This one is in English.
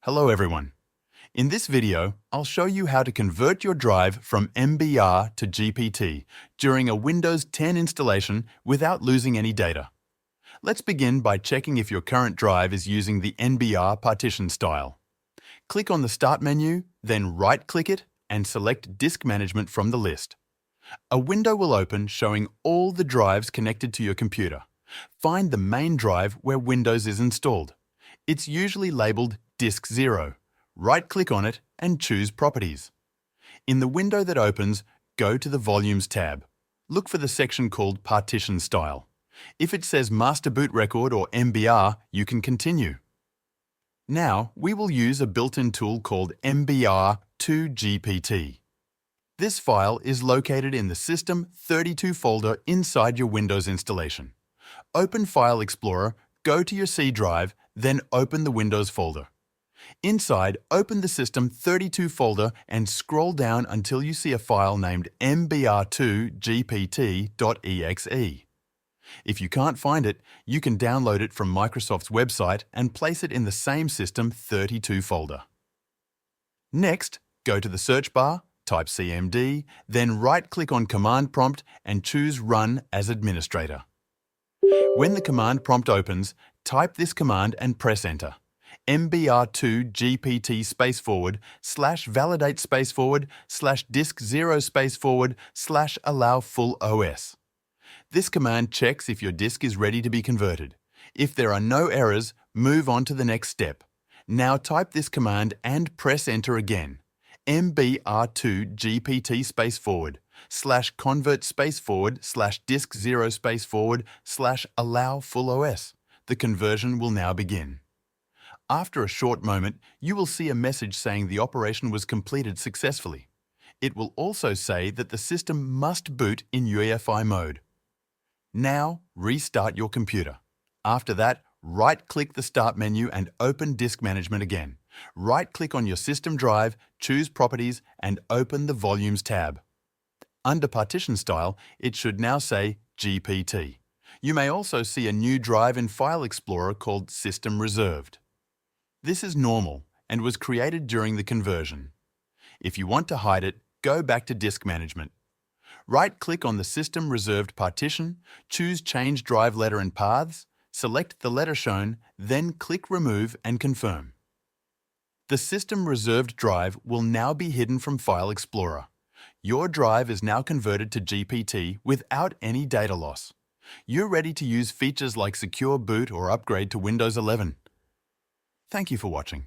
Hello everyone. In this video, I'll show you how to convert your drive from MBR to GPT during a Windows 10 installation without losing any data. Let's begin by checking if your current drive is using the NBR partition style. Click on the Start menu, then right-click it and select Disk Management from the list. A window will open showing all the drives connected to your computer. Find the main drive where Windows is installed. It's usually labeled Disk 0. Right-click on it and choose Properties. In the window that opens, go to the Volumes tab. Look for the section called Partition Style. If it says Master Boot Record or MBR, you can continue. Now, we will use a built-in tool called MBR to GPT. This file is located in the System 32 folder inside your Windows installation. Open File Explorer, go to your C drive, then open the Windows folder. Inside, open the System 32 folder and scroll down until you see a file named mbr2gpt.exe. If you can't find it, you can download it from Microsoft's website and place it in the same System 32 folder. Next, go to the search bar, type CMD, then right-click on Command Prompt and choose Run as Administrator. When the command prompt opens, type this command and press Enter. mbr2gpt /validate /disk0 /allow full OS. This command checks if your disk is ready to be converted. If there are no errors, move on to the next step. Now type this command and press Enter again. mbr2gpt /convert /disk0 /allow full OS. The conversion will now begin. After a short moment, you will see a message saying the operation was completed successfully. It will also say that the system must boot in UEFI mode. Now, restart your computer. After that, right-click the Start menu and open Disk Management again. Right-click on your system drive, choose Properties, and open the Volumes tab. Under Partition Style, it should now say GPT. You may also see a new drive in File Explorer called System Reserved. This is normal and was created during the conversion. If you want to hide it, go back to Disk Management. Right-click on the System Reserved partition, choose Change Drive Letter and Paths, select the letter shown, then click Remove and confirm. The System Reserved drive will now be hidden from File Explorer. Your drive is now converted to GPT without any data loss. You're ready to use features like Secure Boot or upgrade to Windows 11. Thank you for watching.